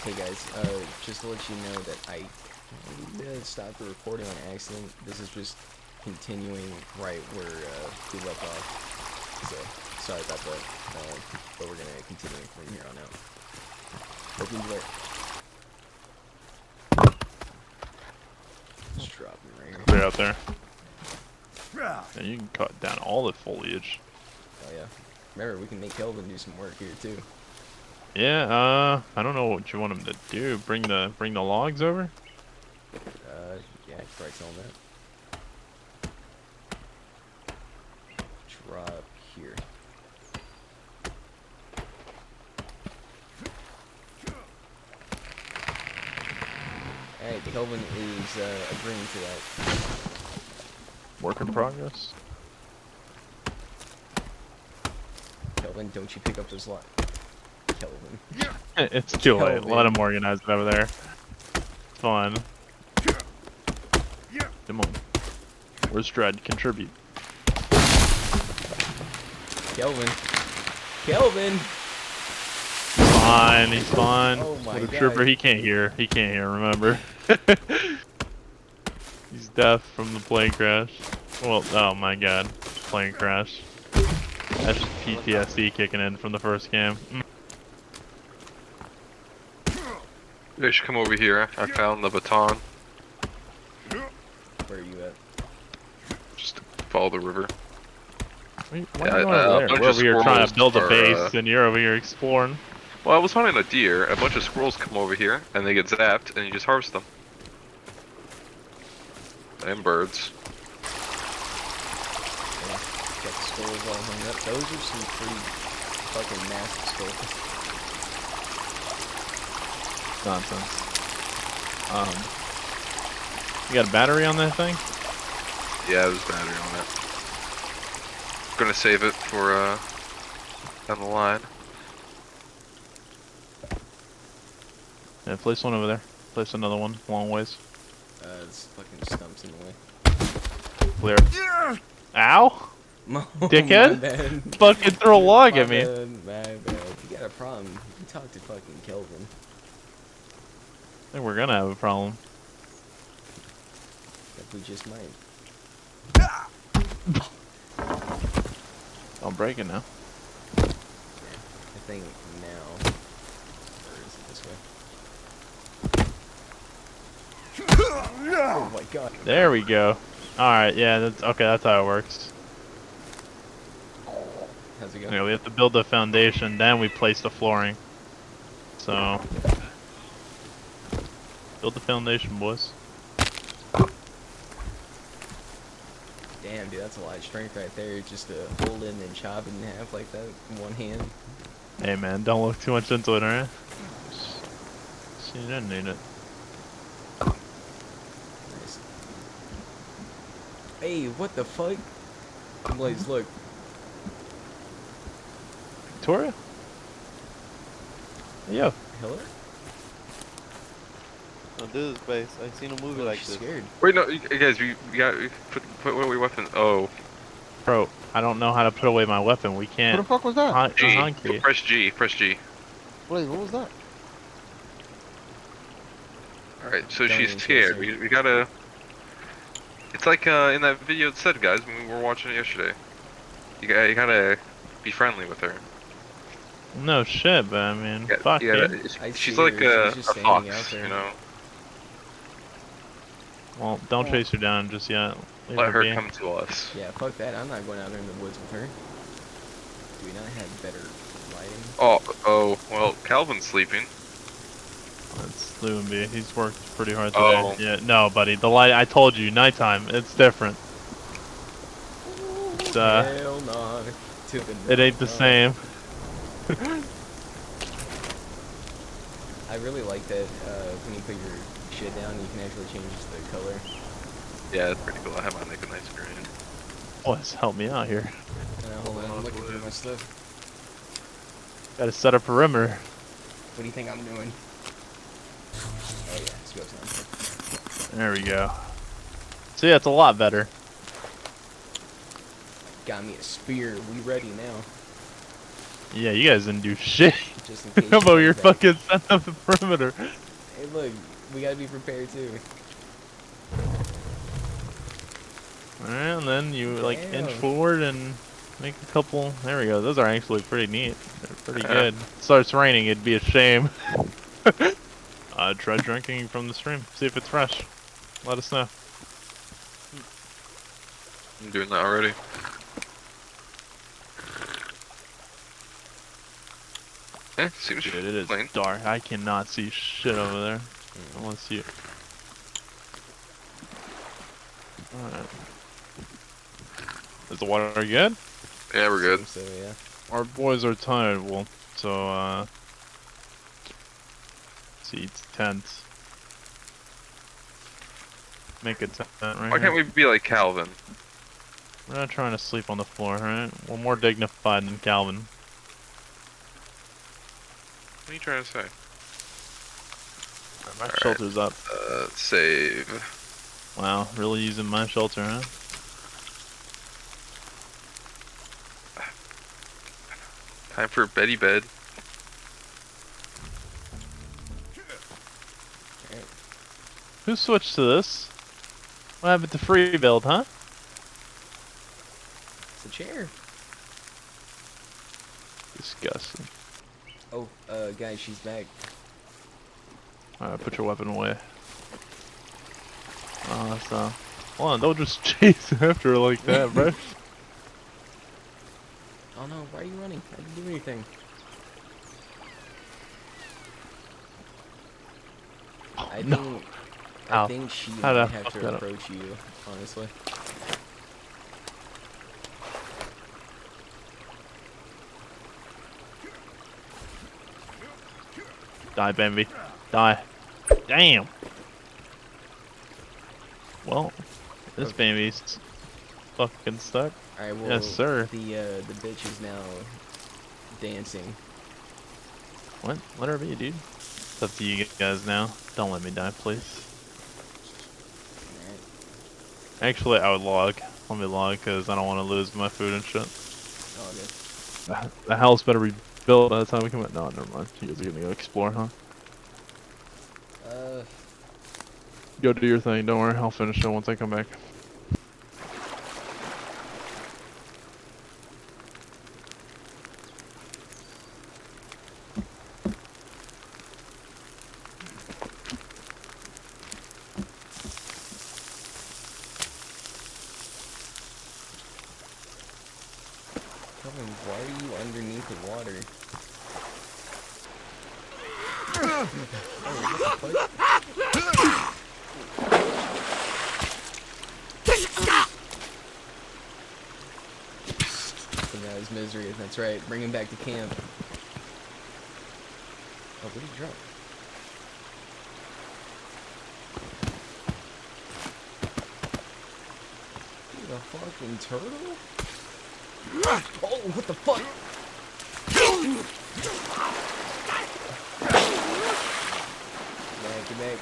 Hey guys, just to let you know that I stopped the recording on accident. This is just continuing right where we left off. So, sorry about that. But we're gonna continue from here on out. Hope you enjoy it. Just dropping right here. They're out there. Yeah, you can cut down all the foliage. Oh yeah. Remember, we can make Kelvin do some work here too. Yeah, I don't know what you want him to do. Bring the logs over? Yeah, I could probably tell him that. Drop here. Alright, Kelvin is agreeing to that. Work in progress. Kelvin, don't you pick up those logs. Kelvin. It's too late. Kelvin. Let him organize it over there. It's fine. Come on. Where's Dredd? Contribute. Kelvin. Kelvin! Fine, he's fine. Oh my What a God. trooper, he can't hear. He can't hear, remember? He's deaf from the plane crash. Well, oh my god. Plane crash. That's just PTSD kicking in from the first game. You should come over here. I found the baton. Where are you at? Just follow the river. Why Yeah, are you going over there? a bunch We're of over here trying to squirrels build a are, base, and you're over here exploring. Well, I was finding a deer. A bunch of squirrels come over here, and they get zapped, and you just harvest them. And birds. Yeah, got the skulls all hung up. Those are some pretty fucking massive skulls. Nonsense. You got a battery on that thing? Yeah, there's battery on it. Gonna save it for, down the line. Yeah, place one over there. Place another one, long ways. This fucking stump's in the way. Clear. Ow! Oh, Dickhead? my bad. Fucking throw a log My at me. bad, my bad. You got a problem. You talk to fucking Kelvin. I think we're gonna have a problem. If we just might. I'll break it now. I think now. Or is it this way? Oh my god. There we go. Alright, yeah, that's okay, that's how it works. How's it go? Yeah, we have to build the foundation, then we place the flooring. So build the foundation, boys. Damn, dude, that's a lot of strength right there. Just to hold it and then chop it in half like that in one hand. Hey man, don't look too much into it, alright? So you didn't need it. Nice. Hey, what the fuck? Blaze, look. Victoria? Yo. Hello? No, this is base. I've seen a movie like She's this. scared. Wait, no, you guys, you put away weapons. Oh. Bro, I don't know how to put away my weapon. We What can't. the fuck was that? G. Press G. Press G. Wait, what was that? Alright, so Don't she's even scared. say. We gotta... It's like in that video it said, guys, when we were watching it yesterday. You gotta be friendly with her. No shit, but I mean, fuck yeah, it. I see she's her, like a she's just standing out fox, there. you know? Well, don't chase her down just yet. Leave Let her be. come to us. Yeah, fuck that. I'm not going out there in the woods with her. Do we not have better lighting? Oh, well, Calvin's sleeping. Let's leave him be. He's worked pretty hard Oh. today. Yeah, no, buddy. The light. I told you, nighttime. It's different. It's, Hell no. To the it ain't the no. same. I really like that when you put your shit down, you can actually change the color. Yeah, it's pretty cool. I have my make a nice green. Boys, help me out here. Hold on, I'm looking through my stuff. Gotta set a perimeter. What do you think I'm doing? Oh yeah, it's go time. There we go. So yeah, it's a lot better. Got me a spear. We ready now. Yeah, you guys didn't do shit. Just in case. How she about your comes back. fucking setting up the perimeter? Hey, look, we gotta be prepared too. Alright, and then you like inch Damn. forward and make a couple. There we go. Those are actually pretty neat. They're pretty Yeah. good. Starts raining, it'd be a shame. Try drinking from the stream. See if it's fresh. Let us know. I'm doing that already. Yeah, seems Dude, it is plain. dark. I cannot see shit over there. Unless you. Alright. Is the water good? Yeah, we're good. So yeah. Our boys are tired, well, so, see, it's tents. Make a tent right Why here. can't we be like Calvin? We're not trying to sleep on the floor, right? We're more dignified than Calvin. What are you trying to say? My Alright. shelter's up. Save. Wow, really using my shelter, huh? Time for Betty bed. Who switched to this? What happened to free build, huh? It's a chair. Disgusting. Oh, guys, she's back. Alright, put your weapon away. Oh, so. Hold on, don't just chase after her like that, bro. Oh no, why are you running? I didn't do anything. I no. think Ow. I think she How'd I might have fuck to that up? approach you, honestly. Die, Bambi. Die. Damn. Well, this Okay. Bambi's fucking stuck. Alright, well, Yes, sir. the bitch is now dancing. What? Let her be, dude. It's up to you guys now. Don't let me die, please. Alright. Actually, I would log. Let me log, because I don't want to lose my food and shit. Oh, good. The house better be built by the time we come out. No, never mind. You guys are gonna go explore, huh? Go do your thing. Don't worry. I'll finish it once I come back. Kevin, why are you underneath the water? Oh, what the fuck? So that was misery, that's right. Bring him back to camp. Oh, what did he drop? Dude, a fucking turtle? Oh, what the fuck? Get back.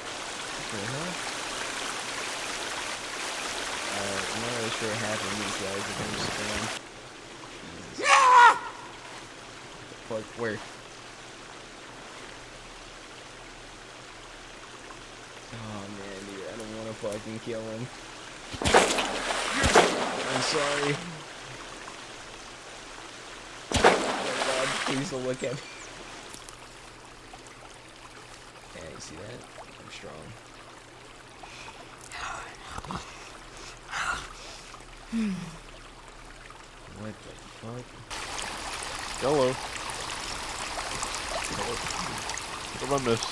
I'm not really sure what happened to these guys, but they're just gone. Jesus. Fuck, where? Oh man, dude, I don't want to fucking kill him. I'm sorry. Oh god, please don't look at me. Yeah, you see that? I'm strong. What the fuck? Hello. What have I missed?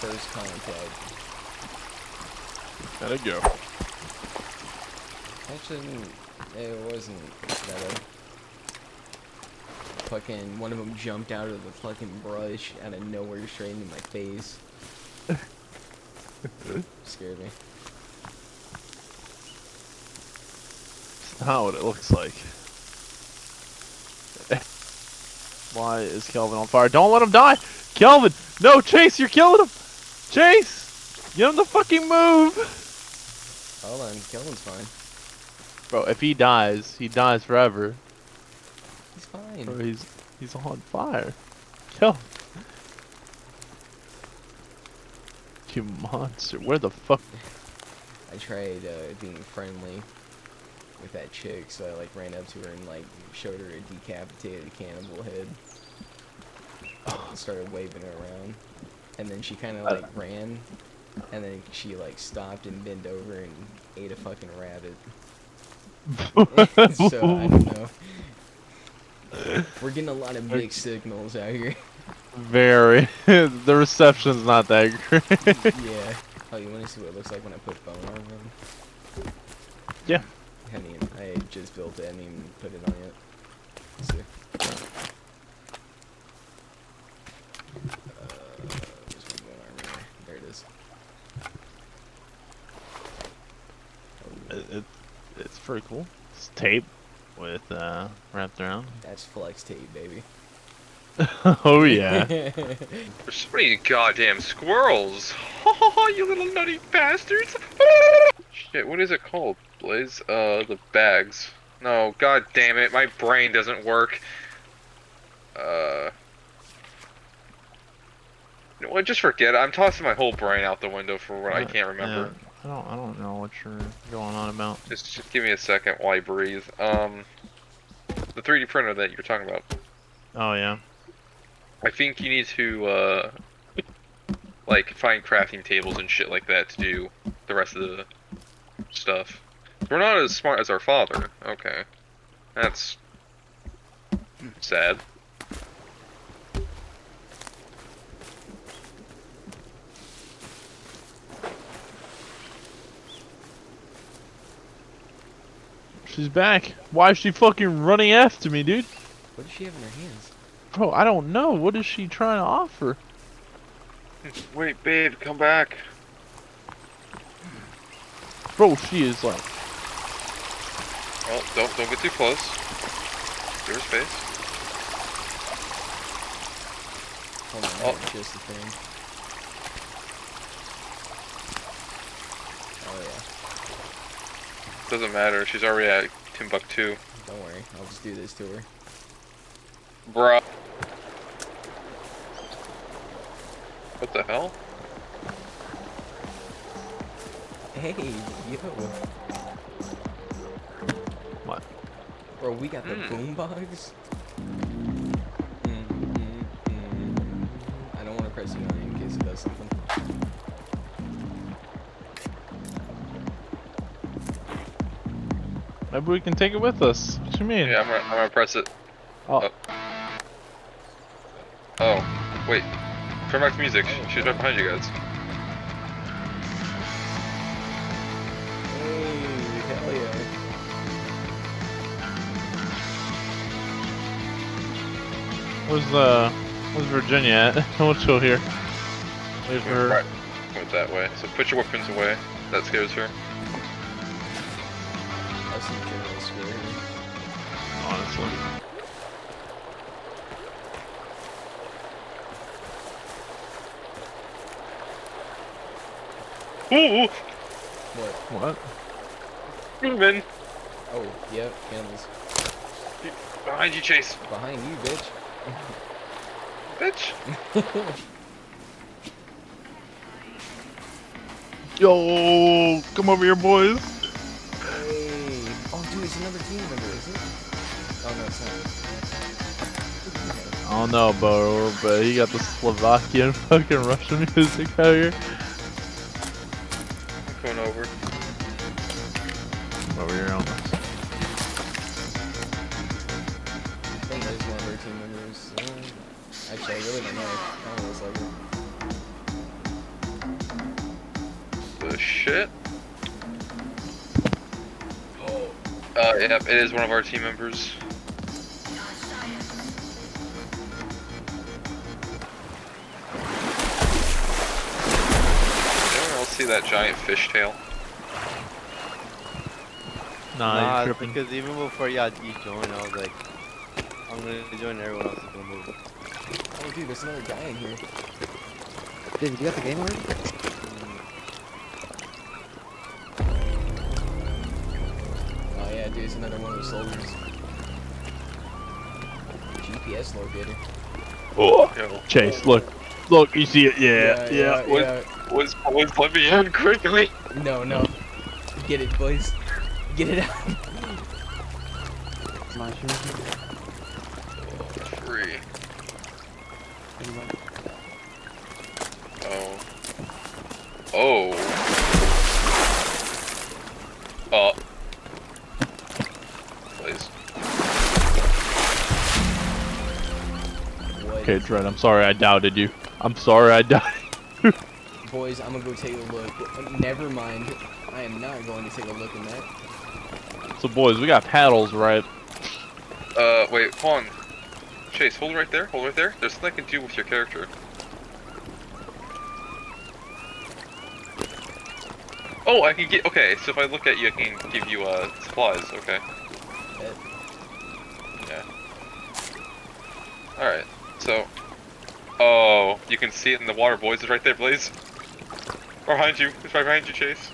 First contact. Gotta go. Actually, it wasn't that bad. Fucking one of them jumped out of the fucking brush out of nowhere straight into my face. Scared me. It's not what it looks like. Why is Kelvin on fire? Don't let him die! Kelvin! No, Chase, you're killing him! Chase! Get him to fucking move! Hold on, Kelvin's fine. Bro, if he dies forever. He's fine. Bro, he's on fire. Kill him. You monster. Where the fuck? I tried being friendly with that chick, so I like ran up to her and like showed her a decapitated cannibal head. And started waving her around. And then she kind of like ran. And then she like stopped and bent over and ate a fucking rabbit. So I don't know. We're getting a lot of mixed signals out here. Very. The reception's not that great. Yeah. Oh, you want to see what it looks like when I put bone armor on? Yeah. I just built it. I didn't even put it on yet. Let's see. Where's my bone armor? There it is. It's pretty cool. It's tape with wrapped around. That's flex tape, baby. Oh yeah. There's so many goddamn squirrels. You little nutty bastards. Shit, what is it called, Blaze? The bags. No, god damn it, my brain doesn't work. You know what, just forget it. I'm tossing my whole brain out the window for what I can't remember. Yeah, I don't know what you're going on about. Just give me a second while I breathe. The 3D printer that you're talking about. Oh yeah. I think you need to, like, find crafting tables and shit like that to do the rest of the stuff. We're not as smart as our father. Okay. That's sad. She's back. Why is she fucking running after me, dude? What does she have in her hands? Bro, I don't know. What is she trying to offer? Wait, babe, come back. Bro, she is like... Well, don't get too close. Give her space. Hold on, I have just the thing. Oh yeah. Doesn't matter, she's already at Timbuktu. Don't worry, I'll just do this to her. Bruh. What the hell? Hey, yo. What? Bro, we got the boombox. I don't want to press you on it in case it does something. Maybe we can take it with us. What you mean? Yeah, I'm gonna press it. Oh. Oh, wait. Turn back to music. She's right behind you guys. Hey, hell yeah. Where's Virginia at? We'll chill here. Leave her. Right. Went that way. So put your weapons away. That scares her. That's some general square here. Honestly. Ooh! What? Moving! Oh, yep, candles. Behind you, Chase. Behind you, bitch. Bitch! Yo, come over here, boys. Hey. Oh, dude, it's another team member, is it? Oh, no, it's not. I don't know, bro, but he got the Slovakian fucking Russian music out here. I'm going over. Over here on us. I think that is one of our team members. Actually, I really don't know. I don't know what's like it. The shit? Yep, it is one of our team members. Anyone else see that giant fishtail? Nah, you're tripping. because even before you joined, I was like, I'm gonna join, everyone else is gonna move. Oh, dude, there's another guy in here. David, you got the game already? Oh, yeah, There's another one of those soldiers. GPS locator. Oh, Yo. Chase, look, you see it? Yeah. Was let me in quickly. No, no. Get it, boys. Get it out. My shoes. Free. Oh. Oh. Oh. Please. What? Okay, Dread, I'm sorry I doubted you. I'm sorry I doubted you. Boys, I'm gonna go take a look. Never mind. I am not going to take a look in that. So, boys, we got paddles, right? Wait, hold on. Chase, hold right there. Hold right there. There's something I can do with your character. Oh, I can get. Okay, so if I look at you, I can give you supplies. Okay. Bet. Yeah. All right. So. Oh, you can see it in the water, boys. It's right there, Blaze. Behind you. It's right behind you, Chase.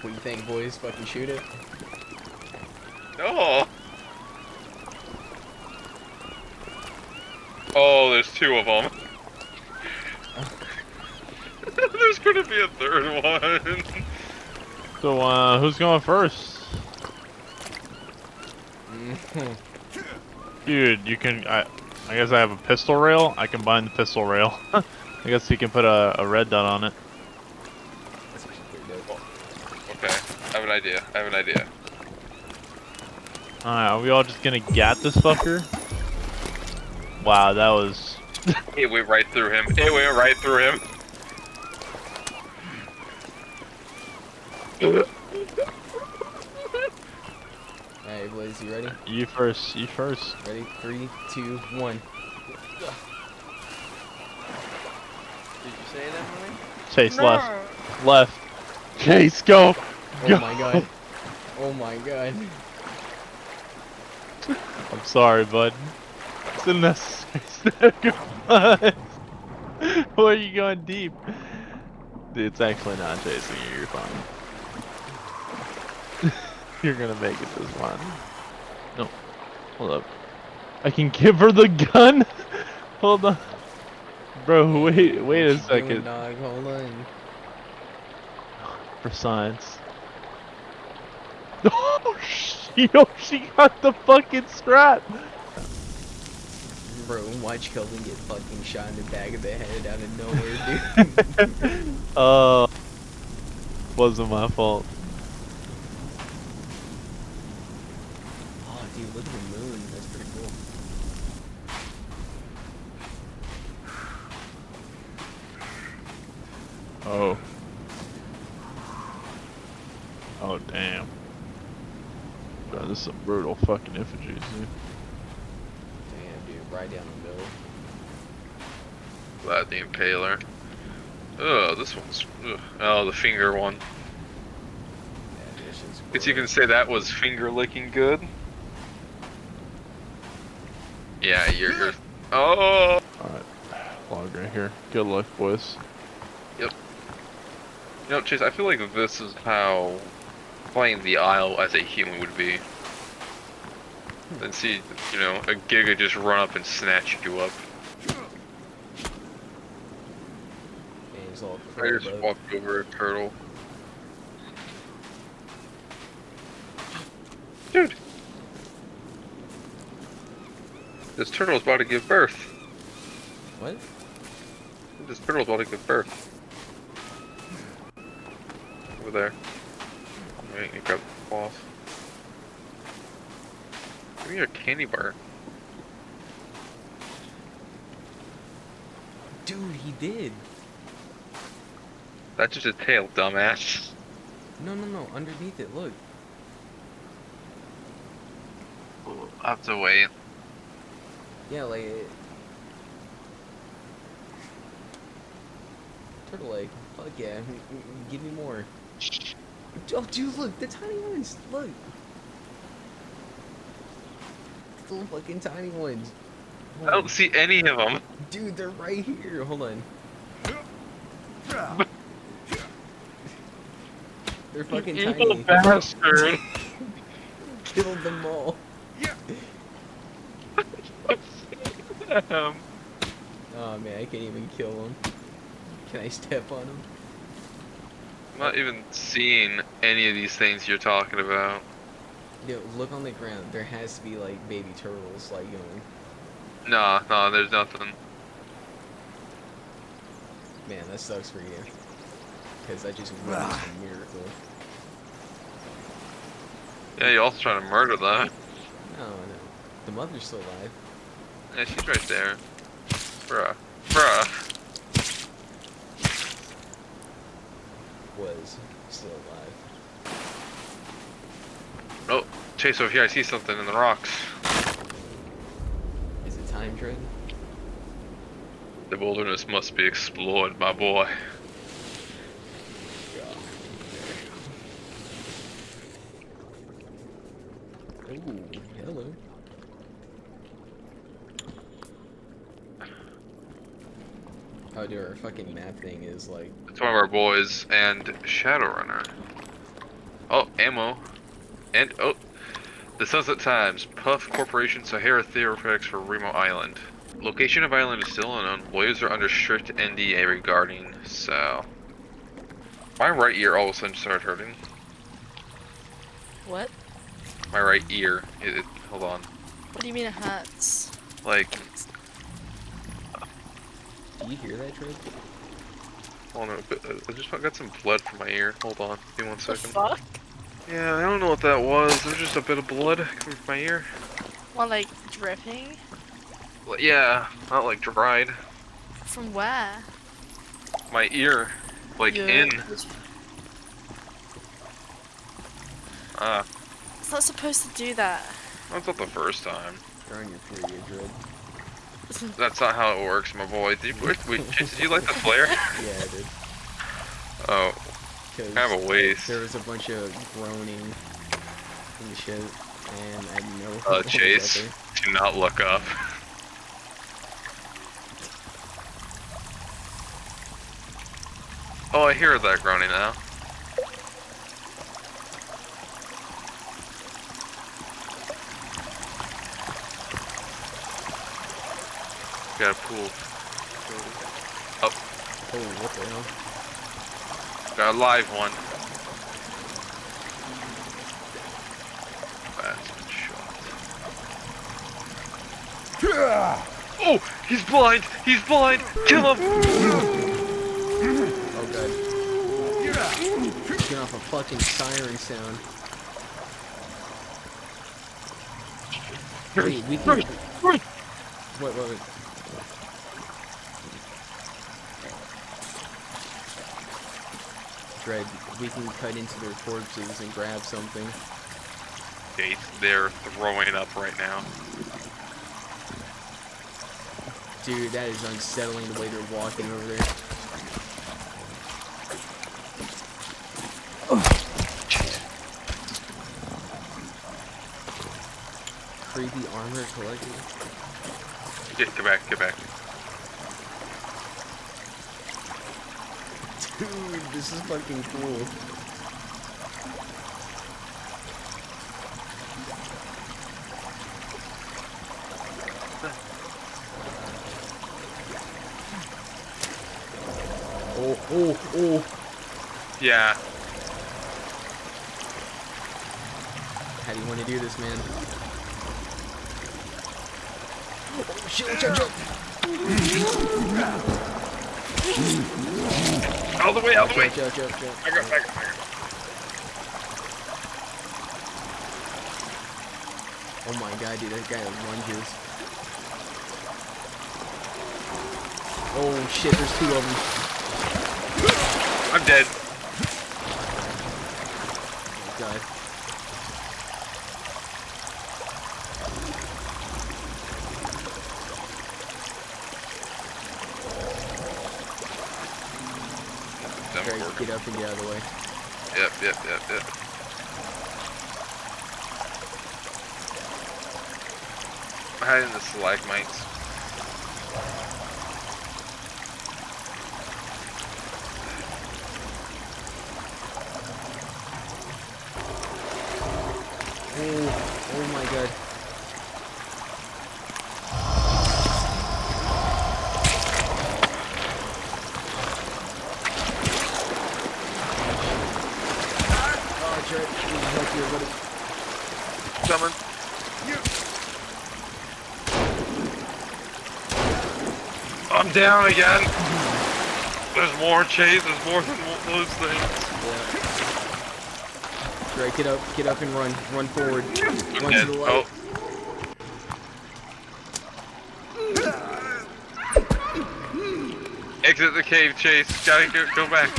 What do you think, boys? Fucking shoot it? Oh. Oh, there's two of them. There's gonna be a third one. So, who's going first? Dude, you can. I guess I have a pistol rail. I can bind the pistol rail. I guess you can put a red dot on it. That's actually pretty dope. Okay, I have an idea. Alright, are we all just gonna gat this fucker? Wow, that was. It went right through him. Alright, Blaze, you ready? You first. Ready? 3, 2, 1. Did you say that, Murray? Chase, left. Chase, go! Oh my god. Oh my god. I'm sorry, bud. It's a necessary sacrifice. Why are you going deep? Dude, it's actually not chasing you. You're fine. You're gonna make it this one. No. Hold up. I can give her the gun? Hold on. Bro, wait a What you second. doing, dog? Hold on. For science. Oh, she got the fucking strap. Bro, watch Kelvin get fucking shot in the back of the head out of nowhere, dude. Wasn't my fault. Oh, dude, look at the moon. That's pretty cool. Oh. Oh, damn. Bro, this is some brutal fucking infantry, dude. Damn, dude, right down the middle. Glad the Impaler. Ugh, this one's. Ugh. Oh, the finger one. Yeah, this shit's Guess you can gross. say that was finger licking good. Yeah, you're. Oh! Alright. Log right here. Good luck, boys. You know, Chase, I feel like this is how playing the Isle as a human would be. Then see, you know, a Giga just run up and snatch you up. And it's all I curled just up. walked over a turtle. Dude! This turtle's about to give birth. What? This turtle's about to give birth. Over there. Wait, you grab the cloth. Give me a candy bar. Dude, he did. That's just a tail, dumbass. No, no, no. Underneath it, look. I'll have to wait. Yeah, like it. Turtle egg. Fuck yeah. Give me more. Oh, dude, look. The tiny ones. Look. The little fucking tiny ones. I don't see any of them. Dude, they're right here. Hold on. They're fucking Evil tiny. bastard. Killed them all. Damn. Oh man, I can't even kill them. Can I step on them? I'm not even seeing any of these things you're talking about. Yo, look on the ground. There has to be like baby turtles, like Nah, there's nothing. Man, that sucks for you. Because I just witnessed a miracle. Yeah, you're also trying to murder them. No. The mother's still alive. Yeah, she's right there. Bruh. Was still alive. Oh, Chase, over here, I see something in the rocks. Is it time, Dread? The wilderness must be explored, my boy. Ooh, hello. Oh, dude, our fucking map thing is like... It's one of our boys, and Shadowrunner. Oh, ammo. And, oh, the Sunset Times. Puff Corporation Sahara Theoretics for Remo Island. Location of island is still unknown. Boys are under strict NDA regarding Sal. My right ear all of a sudden started hurting. What? My right ear. Hold on. What do you mean it hurts? Like, Do you hear that, Dread? hold on, I just got some blood from my ear. Hold on, give me 1 The second. fuck? Yeah, I don't know what that was. There's just a bit of blood coming from my ear. What, like dripping? Well, yeah, not like dried. From where? My ear, like Your- in. Ah, It's not supposed to do that. that's not the first time. You're on your period, Dread. That's not how it works, my boy. Did you like the flare? Yeah, I did. Oh, Cause kind of a waste. there was a bunch of groaning and shit, and I didn't know what was out Chase, there. do not look up. Oh, I hear that groaning now. Got a pool. Up. Oh, what the hell? Got a live one. Bastard shot. Oh, he's blind! He's blind! Kill him! Oh god. Get off a fucking siren sound. Wait, we can... Wait. Dread, we can cut into their corpses and grab something. They're throwing up right now. Dude, that is unsettling the way they're walking over there. Creepy armor collector. Get back. Dude, this is fucking cool. Oh. Yeah. How do you want to do this, man? Oh, shit, jump. Out of the way. Jump. Back up. Oh my god, dude, that guy lunges. Oh shit, there's 2 of them. I'm dead. Oh god. Try to get up and get out of the way. Yep. I'm hiding the stalagmites. my god. Oh, Jared, I need help here, buddy. Coming. I'm down again. There's more, Chase. There's more than those things. Yeah. Jared, get up and run. Run forward. Run dead. to the light. Exit the cave, Chase. Gotta go back.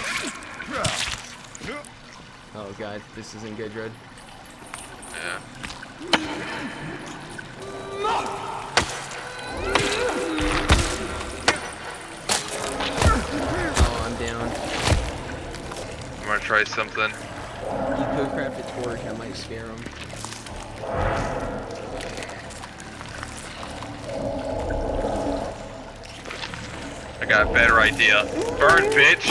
Oh god, this isn't good, Jared. Yeah. Oh, I'm down. I'm gonna try something. You could craft a torch, I might scare him. I got a better idea. Burn, bitch!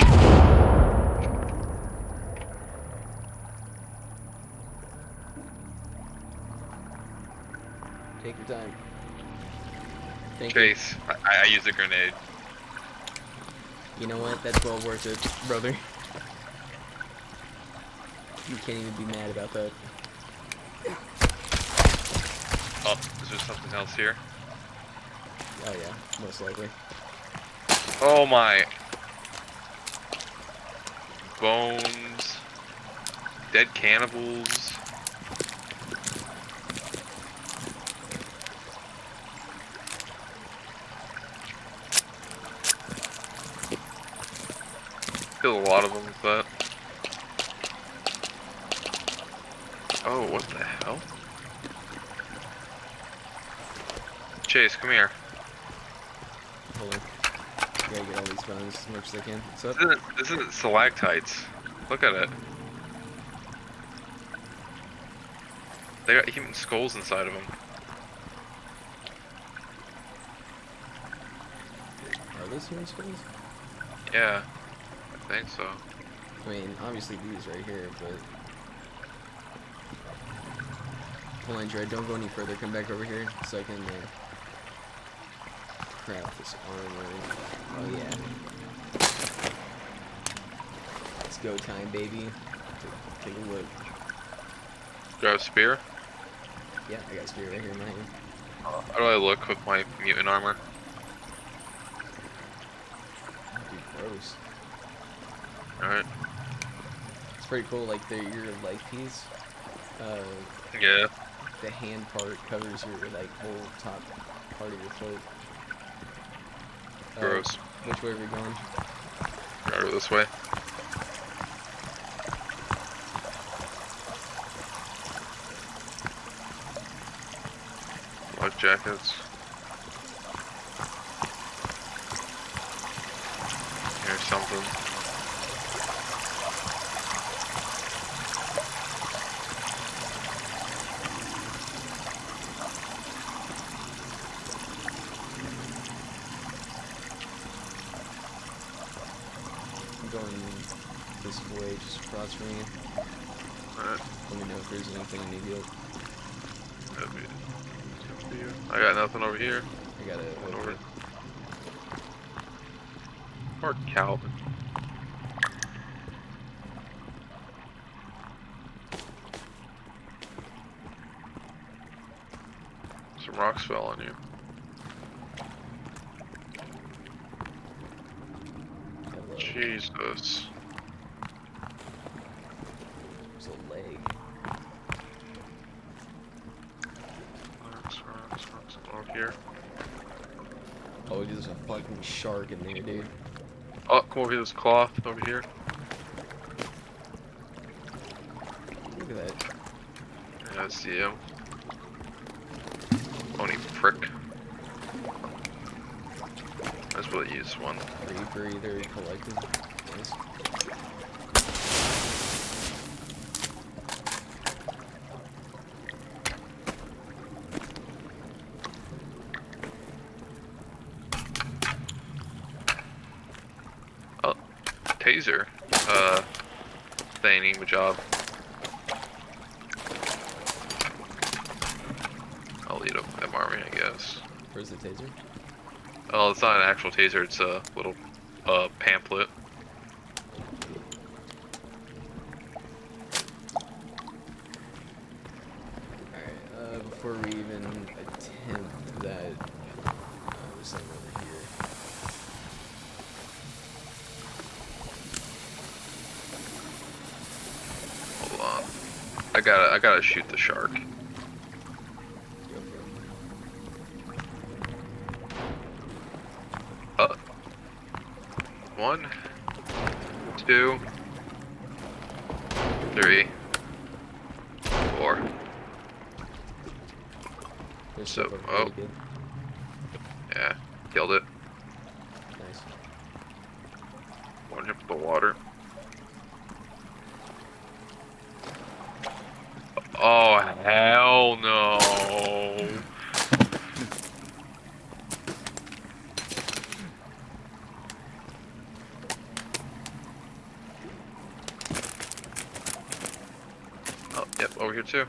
Take your time. Thank Chase, I use a grenade. you. You know what? That's well worth it, brother. You can't even be mad about that. Oh, is there something else here? Oh yeah, most likely. Oh my. Bones. Dead cannibals. Kill a lot of them with that. Oh, what the hell? Chase, come here. Hold on. Gotta get all these bones as much as I can. What's up? This isn't stalactites. Look at it. They got human skulls inside of them. Are those human skulls? Yeah, I think so. I mean, obviously these right here, but... Hold on, Jared, don't go any further. Come back over here so I can craft this armor. Oh yeah. It's go time, baby. Take a look. Grab a spear. Yeah, I got a spear right here in my hand. How do I look with my mutant armor? Oh, dude, gross. Alright. It's pretty cool, like your leg piece. Yeah. The hand part covers your like whole top part of your foot. Gross. Which way are we going? Gotta go this way. Life jackets. Here's something. I'm going this way, just across from you. Alright. Let me know if there's anything I need help. That'd be for you. I got nothing over here. I got it over. Poor Calvin. Some rocks fell on you. Jesus. There's a leg. Rocks over here. Oh, there's a fucking shark in there, dude. Oh, come over here. There's cloth over here. Look at that. Yeah, I see him. Pony prick. That's what I use one. Breather collected. Nice. Oh, taser. Thingy, good job. this. Where's the taser? Oh, it's not an actual taser. It's a little pamphlet. Alright, before we even attempt that, this thing over here. Hold on. I gotta shoot the shark. Go for it. 1, 2, 3, 4. Good So, shit, but oh. really good. Yeah, killed it. Nice. One hit the water. Oh hell no! Oh, yep, over here too.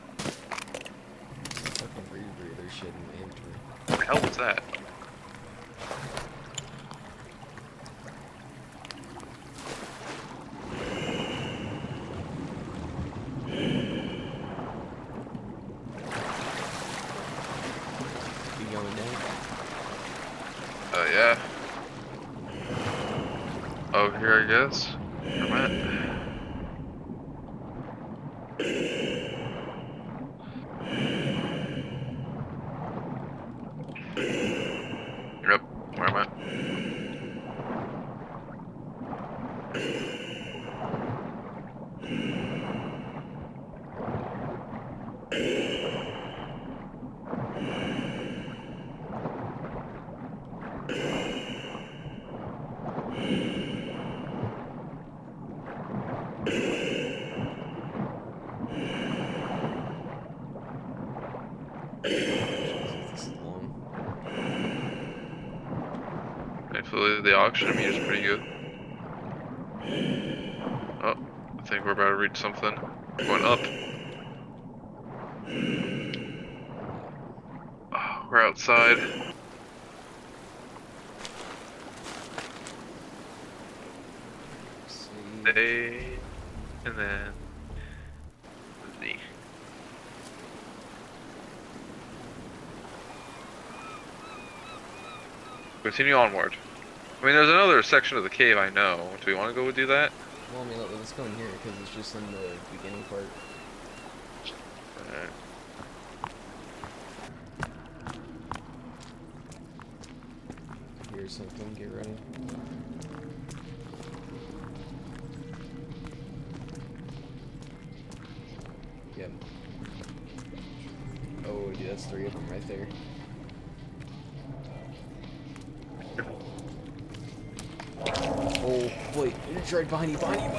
Fucking rebreather shit in my inventory. What the hell was that? You going down? Yeah. Over here, I guess. Where am I at? Yep, where am I? Jesus, this is long. Thankfully, the auction meter is pretty good. Oh, I think we're about to reach something. Going up. Oh, we're outside. See. A, and then Z. Continue onward. I mean, there's another section of the cave I know. Do we want to go do that? Well, I mean, let's go in here because it's just in the beginning part. Alright. Here's something. Get ready. Yep. Oh, dude, that's 3 of them right there. Oh, wait, it's right behind you, my man.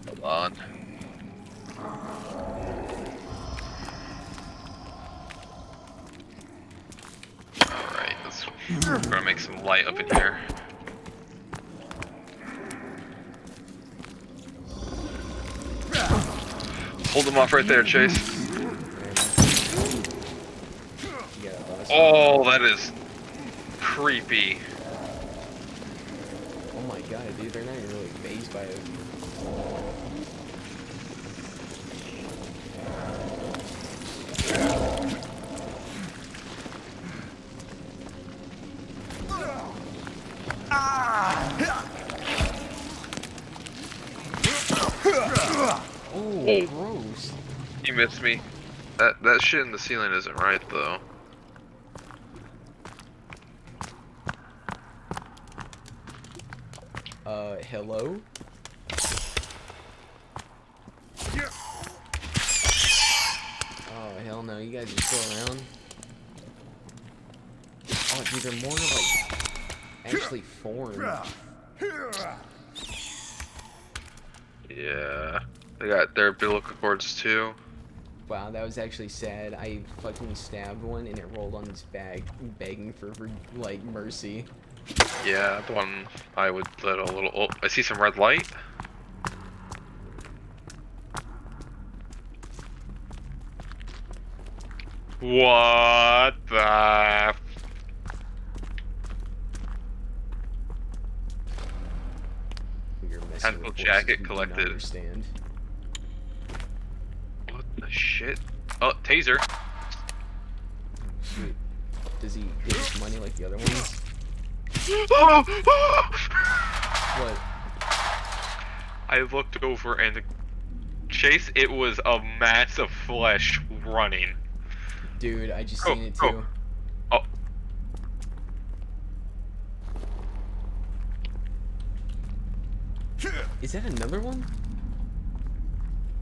Hold on. Alright, we're gonna make some light up in here. Hold them off right there, Chase. Oh, that is creepy. Oh my god, dude, they're not even really phased by it. Oh, gross. You missed me. That shit in the ceiling isn't right though. Hello? Oh, hell no, you guys are still around? Oh, dude, they're more like actually formed. Yeah. They got their umbilical cords too. Wow, that was actually sad. I fucking stabbed one and it rolled on its back, begging for like mercy. Yeah, the one I would let a little. Oh, I see some red light. What the? You're messing Tentacle with forces jacket we do not collected. understand. What the shit? Oh, taser. Shoot. Does he get his money like the other ones? What? I looked over and Chase, it was a mass of flesh running. Dude, I just Oh, seen it oh. too. Oh, Is that another one?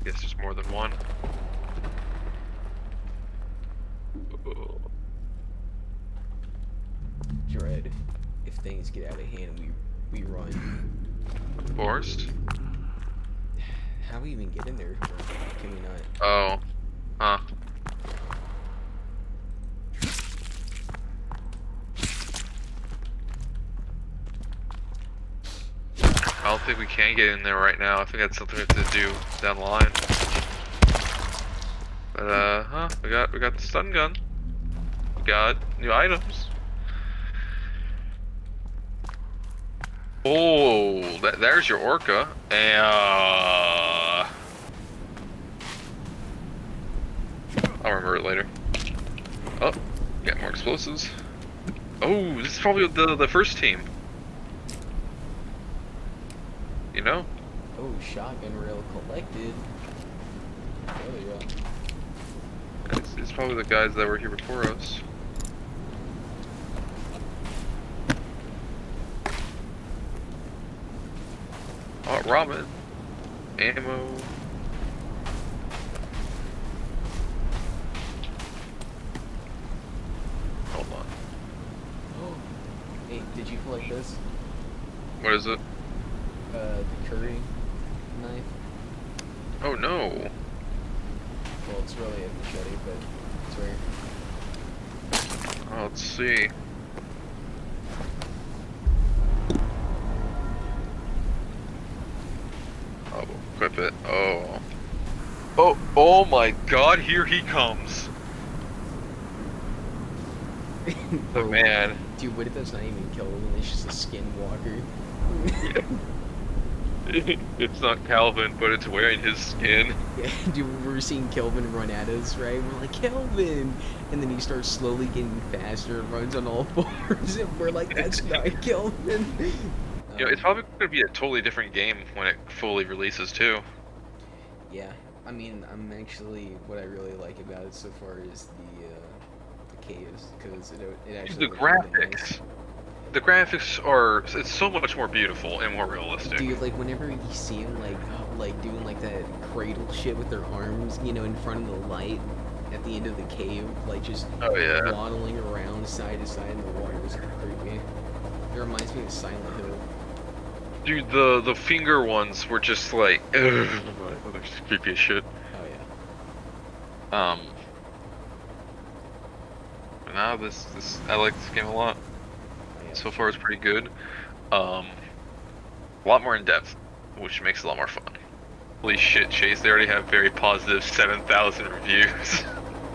guess there's more than one. Oh. Dread. If things get out of hand, we run. Forest? How we even get in there? Or can we not? Oh. Huh. I don't think we can get in there right now. I think that's something we have to do down the line. But huh? We got the stun gun. We got new items. Oh, there's your orca. And I'll remember it later. Oh, got more explosives. Oh, this is probably the first team. You know? Oh, shotgun rail collected. Oh yeah. It's probably the guys that were here before us. Oh, ramen. Ammo. Hold on. Hey, did you collect this? What is it? The curry knife. Oh no. Well, it's really a machete, but it's rare. Oh, let's see. Oh, equip it. Oh. Oh my god, here he comes. The man. Dude, what if that's not even Kelvin? It's just a skinwalker. It's not Calvin, but it's wearing his skin. Yeah, dude, we're seeing Kelvin run at us, right? We're like, Kelvin! And then he starts slowly getting faster and runs on all fours, and we're like, that's not Kelvin! You know, it's probably going to be a totally different game when it fully releases too. Yeah, I mean, I'm actually, what I really like about it so far is the caves, because it actually The looks really nice. graphics. The graphics are, it's so much more beautiful and more realistic. Dude, like whenever you see them like doing like that cradle shit with their arms, you know, in front of the light at the end of the cave, like just Oh yeah. waddling around side to side in the water is creepy. It reminds me of Silent Hill. Dude, the finger ones were just like, ugh, they're just creepy as shit. Oh yeah. But now I like this game a lot. Oh, yeah. So far it's pretty good. A lot more in depth, which makes it a lot more fun. Holy shit, Chase, they already have very positive 7,000 reviews.